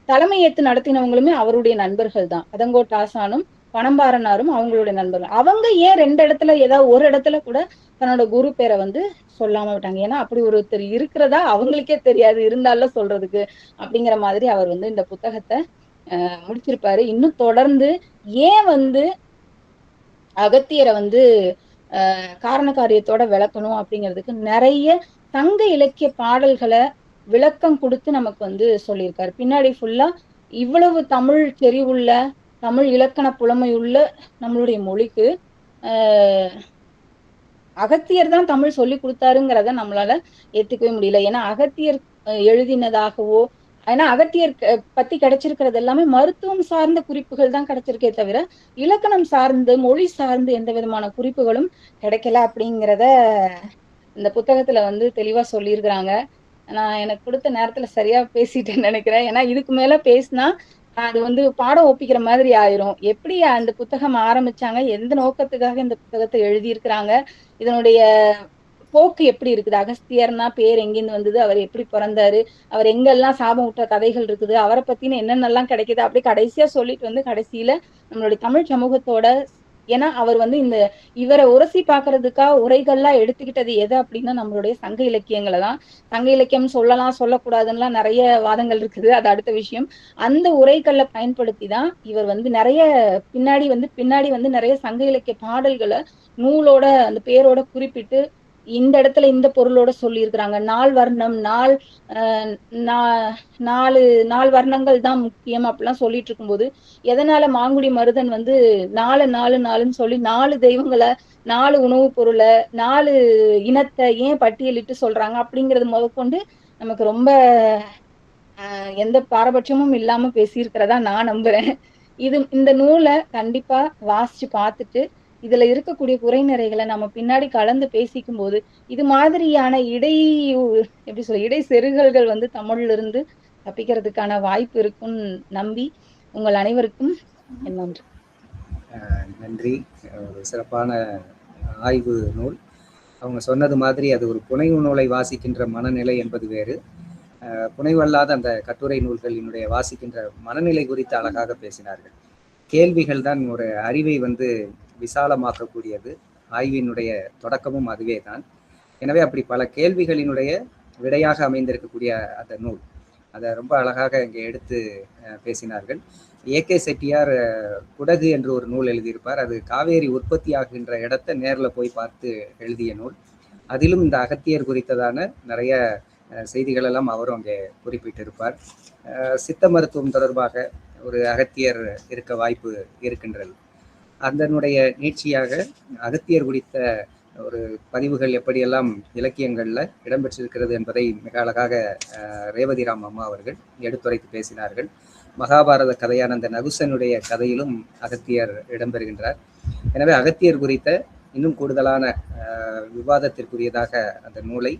தலைமை ஏத்து நடத்தினவங்களுமே அவருடைய நண்பர்கள் தான். அதங்கோட்டாசானும் பணம்பாரனாரும் அவங்களுடைய நண்பர்கள். அவங்க ஏன் 2 இடத்துல ஏதாவது ஒரு இடத்துல கூட தன்னோட குரு பேரை வந்து சொல்லாம விட்டாங்க? ஏன்னா அப்படி ஒருத்தர் இருக்கிறதா அவங்களுக்கே தெரியாது, இருந்தாலும் சொல்றதுக்கு அப்படிங்கிற மாதிரி அவர் வந்து இந்த புத்தகத்தை முடிச்சிருப்பாரு. இன்னும் தொடர்ந்து ஏன் வந்து அகத்தியரை வந்து காரண காரியத்தோட விளக்கணும் அப்படிங்கிறதுக்கு நிறைய சங்க இலக்கிய பாடல்களை விளக்கம் கொடுத்து நமக்கு வந்து சொல்லியிருக்காரு. பின்னாடி ஃபுல்லா இவ்வளவு தமிழ் செறிவுள்ள தமிழ் இலக்கண புலமை உள்ள நம்மளுடைய மொழிக்கு அகத்தியர் தான் தமிழ் சொல்லி கொடுத்தாருங்கிறத நம்மளால ஏத்துக்கவே முடியல. ஏன்னா அகத்தியர் எழுதினதாகவோ, ஏன்னா அகத்தியர் பத்தி கிடைச்சிருக்கிறது எல்லாமே மருத்துவம் சார்ந்த குறிப்புகள் தான் கிடைச்சிருக்கே தவிர இலக்கணம் சார்ந்து மொழி சார்ந்து எந்த விதமான குறிப்புகளும் கிடைக்கல அப்படிங்கிறத இந்த புத்தகத்துல வந்து தெளிவா சொல்லியிருக்கிறாங்க. நான் எனக்கு கொடுத்த நேரத்துல சரியா பேசிட்டேன்னு நினைக்கிறேன். ஏன்னா இதுக்கு மேல பேசினா அது வந்து பாடம் ஒப்பிக்கிற மாதிரி ஆயிரும். எப்படி அந்த புத்தகம் ஆரம்பிச்சாங்க, எந்த நோக்கத்துக்காக இந்த புத்தகத்தை எழுதியிருக்கிறாங்க, இதனுடைய போக்கு எப்படி இருக்குது, அகஸ்தியர்னா பேர் எங்கிருந்து வந்தது, அவர் எப்படி பிறந்தாரு, அவர் எங்கெல்லாம் சாபம் விட்ட கதைகள் இருக்குது, அவரை பத்தின என்னென்னலாம் கிடைக்குது, அப்படி கடைசியா சொல்லிட்டு வந்து கடைசியில நம்மளுடைய தமிழ் சமூகத்தோட, ஏன்னா அவர் வந்து இவரை உரசி பாக்குறதுக்கா உரைகள்லாம் எடுத்துக்கிட்டது எது அப்படின்னா நம்மளுடைய சங்க இலக்கியங்களை தான். சங்க இலக்கியம் சொல்லலாம் சொல்லக்கூடாதுன்னெலாம் நிறைய வாதங்கள் இருக்குது, அது அடுத்த விஷயம். அந்த உரைகள்ல பயன்படுத்தி தான் இவர் வந்து பின்னாடி வந்து நிறைய சங்க இலக்கிய பாடல்களை நூலோட அந்த பேரோட குறிப்பிட்டு இந்த இடத்துல இந்த பொருளோட சொல்லியிருக்கிறாங்க. நால் வர்ணம், நாலு வர்ணங்கள் தான் முக்கியம் அப்படிலாம் சொல்லிட்டு இருக்கும்போது எதனால மாங்குடி மருதன் வந்து 4 சொல்லி 4 தெய்வங்களை, 4 உணவுப் பொருளை, 4 இனத்தை ஏன் பட்டியலிட்டு சொல்றாங்க அப்படிங்கிறது முதற்கொண்டு நமக்கு ரொம்ப எந்த பாரபட்சமும் இல்லாம பேசியிருக்கிறதா நான் நம்புறேன். இந்த நூலை கண்டிப்பா வாசிச்சு பார்த்துட்டு இதுல இருக்கக்கூடிய குறைநிறைகளை நம்ம பின்னாடி கலந்து பேசிக்கும் போது இது மாதிரியான இடை செருகல்கள் வந்து தமிழ்ல இருந்து தப்பிக்கிறதுக்கான வாய்ப்பு இருக்குன்னு நம்பி உங்கள் அனைவருக்கும் நன்றி. நன்றி. ஒரு சிறப்பான ஆய்வு நூல். அவங்க சொன்னது மாதிரி அது ஒரு புனைவு நூலை வாசிக்கின்ற மனநிலை என்பது வேறு. புனைவல்லாத அந்த கட்டுரை நூல்களினுடைய வாசிக்கின்ற மனநிலை குறித்து அழகாக பேசினார்கள். கேள்விகள் தான் ஒரு அறிவை வந்து விசாலமாக்கக்கூடியது. ஆய்வினுடைய தொடக்கமும் அதுவே தான். எனவே அப்படி பல கேள்விகளினுடைய விடையாக அமைந்திருக்கக்கூடிய அந்த நூல், அதை ரொம்ப அழகாக இங்கே எடுத்து பேசினார்கள். ஏகே செட்டியார் குடகு என்று ஒரு நூல் எழுதியிருப்பார். அது காவேரி உற்பத்தி ஆகின்ற இடத்தை நேரில் போய் பார்த்து எழுதிய நூல். அதிலும் இந்த அகத்தியர் குறித்ததான நிறைய செய்திகள் எல்லாம் அவரும் அங்கே குறிப்பிட்டிருப்பார். சித்த மருத்துவம் தொடர்பாக ஒரு அகத்தியர் இருக்க வாய்ப்பு இருக்கின்றது. அதனுடைய நீட்சியாக அகத்தியர் குறித்த ஒரு பதிவுகள் எப்படியெல்லாம் இலக்கியங்கள்ல இடம்பெற்றிருக்கிறது என்பதை மிக அழகாக ரேவதிராம் அம்மா அவர்கள் எடுத்துரைத்து பேசினார்கள். மகாபாரத கதையான அந்த நகுசனுடைய கதையிலும் அகத்தியர் இடம்பெறுகின்றார். எனவே அகத்தியர் குறித்த இன்னும் கூடுதலான விவாதத்திற்குரியதாக அந்த நூலை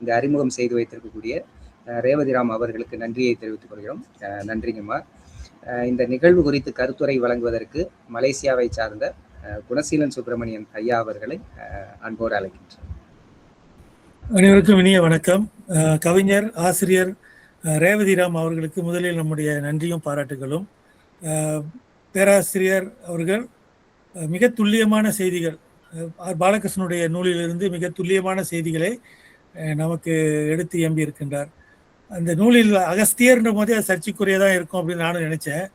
இந்த அறிமுகம் செய்து வைத்திருக்கக்கூடிய ரேவதிராம் அவர்களுக்கு நன்றியை தெரிவித்துக் கொள்கிறோம். நன்றிங்கம்மா. இந்த நிகழ்வு குறித்து கருத்துரை வழங்குவதற்கு மலேசியாவை சார்ந்த குணசீலன் சுப்பிரமணியன் ஐயா அவர்களை அன்போடு அழைக்கின்றோம். அனைவருக்கும் இனிய வணக்கம். கவிஞர் ஆசிரியர் ரேவதிராம் அவர்களுக்கு முதலில் நம்முடைய நன்றியும் பாராட்டுகளும். பேராசிரியர் அவர்கள் மிக துல்லியமான செய்திகள், பாலகிருஷ்ணனுடைய நூலிலிருந்து மிக துல்லியமான செய்திகளை நமக்கு எடுத்து எம்பி இருக்கின்றார். அந்த நூலில் அகஸ்தியர்ன்ற போதே அது சர்ச்சைக்குரியதான் இருக்கும் அப்படின்னு நானும் நினைச்சேன்.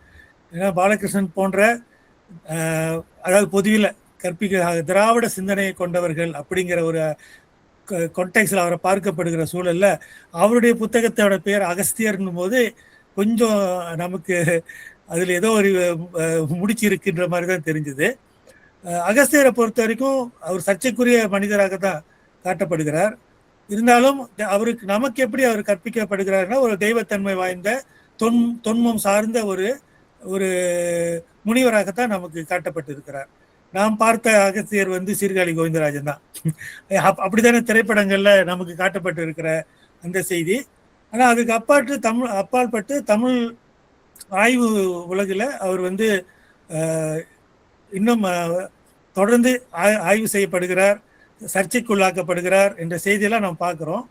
ஏன்னா பாலகிருஷ்ணன் போன்ற அதாவது பொதுவில் திராவிட சிந்தனையை கொண்டவர்கள் அப்படிங்கிற ஒரு கான்டெக்ஸ்ல அவரை பார்க்கப்படுகிற சூழல்ல அவருடைய புத்தகத்தோட பேர் அகஸ்தியர்னும் போது கொஞ்சம் நமக்கு அதுல ஏதோ ஒரு முடிச்சு இருக்கின்ற மாதிரி தான் தெரிஞ்சுது. அகஸ்தியரை பொறுத்த வரைக்கும் அவர் சர்ச்சைக்குரிய மனிதராக தான் காட்டப்படுகிறார். இருந்தாலும் அவருக்கு நமக்கு எப்படி அவர் கற்பிக்கப்படுகிறார்னா ஒரு தெய்வத்தன்மை வாய்ந்த தொன்மம் சார்ந்த ஒரு முனிவராகத்தான் நமக்கு காட்டப்பட்டிருக்கிறார். நாம் பார்த்த அகஸ்தியர் வந்து சீர்காழி கோவிந்தராஜன் தான். அப்படித்தானே திரைப்படங்கள்ல நமக்கு காட்டப்பட்டு இருக்கிற அந்த செய்தி. ஆனா அதுக்கு அப்பாற்பட்டு தமிழ் ஆய்வு உலகில் அவர் வந்து இன்னும் தொடர்ந்து ஆய்வு செய்யப்படுகிறார், சர்ச்சைக்குள்ளாக்கப்படுகிறார் என்ற செய்தியெல்லாம் நம்ம பார்க்குறோம்.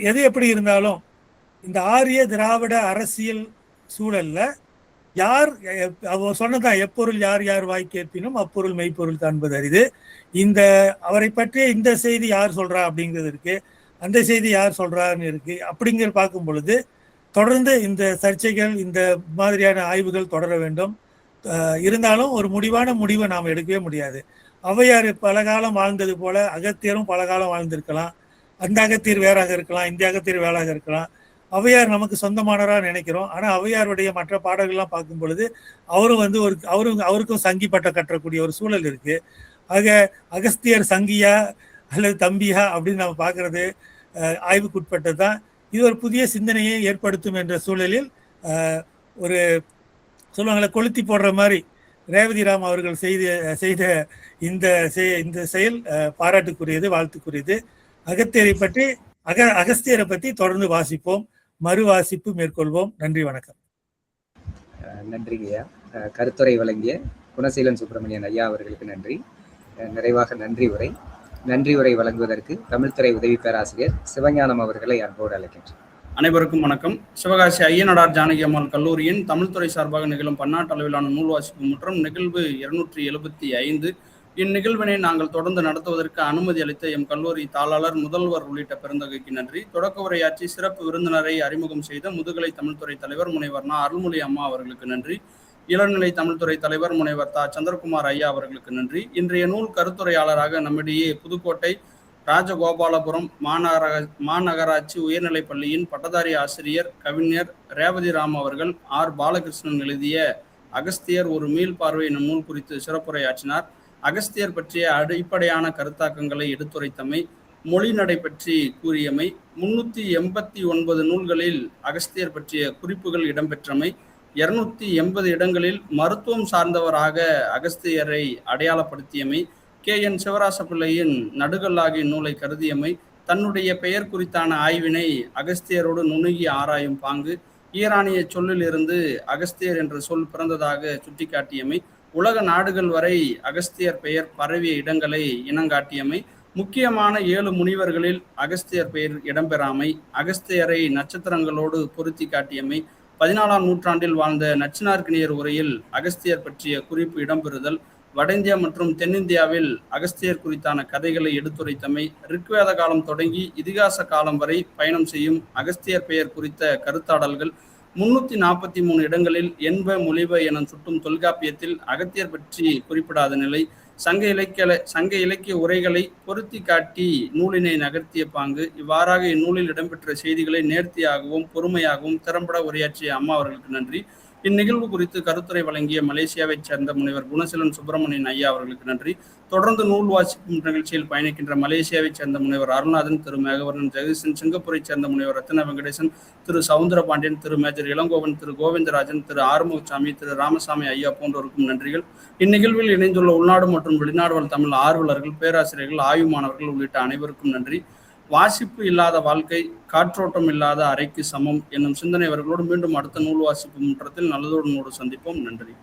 எது எப்படி இருந்தாலும் இந்த ஆரிய திராவிட அரசியல் சூழல்ல யார் அவர் சொன்னதான் எப்பொருள் யார் யார் வாய் கேட்பினும் அப்பொருள் மெய்ப்பொருள் காண்பது அரிது. இந்த அவரை பற்றிய இந்த செய்தி யார் சொல்றா அப்படிங்கிறது இருக்கு, அந்த செய்தி யார் சொல்றான்னு இருக்கு. அப்படிங்கிற பார்க்கும் பொழுது தொடர்ந்து இந்த சர்ச்சைகள் இந்த மாதிரியான ஆய்வுகள் தொடர வேண்டும். இருந்தாலும் ஒரு முடிவை நாம் எடுக்கவே முடியாது. ஔவையார் பல காலம் வாழ்ந்தது போல அகத்தியரும் பல காலம் வாழ்ந்திருக்கலாம். அந்த அகத்தியர் வேறாக இருக்கலாம், இந்த அகத்தியர் வேறாக இருக்கலாம். ஔவையார் நமக்கு சொந்தமானவராக நினைக்கிறோம். ஆனா ஔவையாருடைய மற்ற பாடல்கள்லாம் பார்க்கும் பொழுது அவரும் வந்து அவருக்கும் சங்கி பட்டம் கட்டக்கூடிய ஒரு சூழல் இருக்கு. ஆக அகஸ்தியர் சங்கியா அல்லது தம்பியா அப்படின்னு நம்ம பார்க்கறது ஆய்வுக்குட்பட்டது தான். இது ஒரு புதிய சிந்தனையை ஏற்படுத்தும் என்ற சூழலில் ஒரு சொல்லுவாங்களே கொளுத்தி போடுற மாதிரி ரேவதி ராம் அவர்கள் செய்த இந்த செயல் பாராட்டுக்குரியது, வாழ்த்துக்குரியது. அகஸ்தியரை பற்றி தொடர்ந்து வாசிப்போம், மறு வாசிப்பு மேற்கொள்வோம். நன்றி, வணக்கம். நன்றிங்கய்யா. கருத்துரை வழங்கிய குணசீலன் சுப்பிரமணியன் ஐயா அவர்களுக்கு நன்றி. நிறைவாக நன்றி உரை வழங்குவதற்கு தமிழ்துறை உதவி பேராசிரியர் சிவஞானம் அவர்களை அன்போடு அழைக்கின்றேன். அனைவருக்கும் வணக்கம். சிவகாசி ஐயனடார் ஜானகி அம்மாள் கல்லூரியின் தமிழ்துறை சார்பாக நிகழும் பன்னாட்டு அளவிலான நூல் வாசிப்பு முற்றம் நிகழ்வு 275. இந்நிகழ்வினை நாங்கள் தொடர்ந்து நடத்துவதற்கு அனுமதி அளித்த எம் கல்லூரி தாளாளர், முதல்வர் உள்ளிட்ட பெருந்தகைக்கு நன்றி. தொடக்க உரையாற்றி சிறப்பு விருந்தினரை அறிமுகம் செய்த முதுகலை தமிழ்துறை தலைவர் முனைவர் அருள்மொழி அம்மா அவர்களுக்கு நன்றி. இளநிலை தமிழ்துறை தலைவர் முனைவர் சந்திரகுமார் ஐயா அவர்களுக்கு நன்றி. இன்றைய நூல் கருத்துரையாளராக நம்மிடையே புதுக்கோட்டை ராஜகோபாலபுரம் மாநகராட்சி உயர்நிலைப் பள்ளியின் பட்டதாரி ஆசிரியர் கவிஞர் ரேவதி ராம் அவர்கள் ஆர் பாலகிருஷ்ணன் எழுதிய அகஸ்தியர் ஒரு மீள்பார்வை என்னும் நூல் குறித்து சிறப்புரையாற்றினார். அகஸ்தியர் பற்றிய அடிப்படையான கருத்தாக்கங்களை எடுத்துரைத்தமை, மொழி நடை பற்றி கூறியமை, 389 நூல்களில் அகஸ்தியர் பற்றிய குறிப்புகள் இடம்பெற்றமை, 280 இடங்களில் மருத்துவம் சார்ந்தவராக அகஸ்தியரை அடையாளப்படுத்தியமை, KN சிவராசப்பிள்ளையின் நடுகல்லாகிய நூலை கருதியமை, தன்னுடைய பெயர் குறித்தான ஆய்வினை அகஸ்தியரோடு நுணுகி ஆராயும் பாங்கு, ஈரானிய சொல்லிலிருந்து அகஸ்தியர் என்ற சொல் பிறந்ததாக சுட்டிக்காட்டியமை, உலக நாடுகள் வரை அகஸ்தியர் பெயர் பரவிய இடங்களை இனங்காட்டியமை, முக்கியமான 7 முனிவர்களில் அகஸ்தியர் பெயர் இடம்பெறாமை, அகஸ்தியரை நட்சத்திரங்களோடு பொருத்தி காட்டியமை, 14ஆம் நூற்றாண்டில் வாழ்ந்த நச்சினார்க்கினியர் உரையில் அகஸ்தியர் பற்றிய குறிப்பு இடம்பெறுதல், வட இந்தியா மற்றும் தென்னிந்தியாவில் அகஸ்தியர் குறித்தான கதைகளை எடுத்துரைத்தமை, ரிக்வேத காலம் தொடங்கி இதிகாச காலம் வரை பயணம் செய்யும் அகஸ்தியர் பெயர் குறித்த கருத்தாடல்கள், 343 இடங்களில் என்ப மொழிப என சுட்டும் தொல்காப்பியத்தில் அகத்தியர் பற்றி குறிப்பிடாத நிலை, சங்க இலக்கிய உரைகளை பொருத்தி காட்டி நூலினை நகர்த்திய பாங்கு, இவ்வாறாக இந்நூலில் இடம்பெற்ற செய்திகளை நேர்த்தியாகவும் பொறுமையாகவும் திறம்பட உரையாற்றிய அம்மா அவர்களுக்கு நன்றி. இந்நிகழ்வு குறித்து கருத்துரை வழங்கிய மலேசியாவைச் சேர்ந்த முனைவர் குணசீலன் சுப்பிரமணியன் ஐயா அவர்களுக்கு நன்றி. தொடர்ந்து நூல் வாசிக்கும் நிகழ்ச்சியில் பயணிக்கின்ற மலேசியாவைச் சேர்ந்த முனைவர் அருணாதன், திரு மேகவரன் ஜெகதீசன், சிங்கப்பூரைச் சேர்ந்த முனைவர் ரத்ன வெங்கடேசன், திரு சவுந்தரபாண்டியன், திரு மேஜர் இளங்கோவன், திரு கோவிந்தராஜன், திரு ஆறுமுகசாமி, திரு ராமசாமி ஐயா போன்றோருக்கும் நன்றிகள். இந்நிகழ்வில் இணைந்துள்ள உள்நாடு மற்றும் வெளிநாடு வாழ் தமிழ் ஆர்வலர்கள், பேராசிரியர்கள், ஆய்வு மாணவர்கள் உள்ளிட்ட அனைவருக்கும் நன்றி. வாசிப்பு இல்லாத வாழ்க்கை காற்றோட்டம் இல்லாத அறைக்கு சமம் என்னும் சிந்தனை அவர்களோடு மீண்டும் அடுத்த நூல் வாசிப்பு முற்றத்தில் நல்லதோடு சந்திப்போம். நன்றி.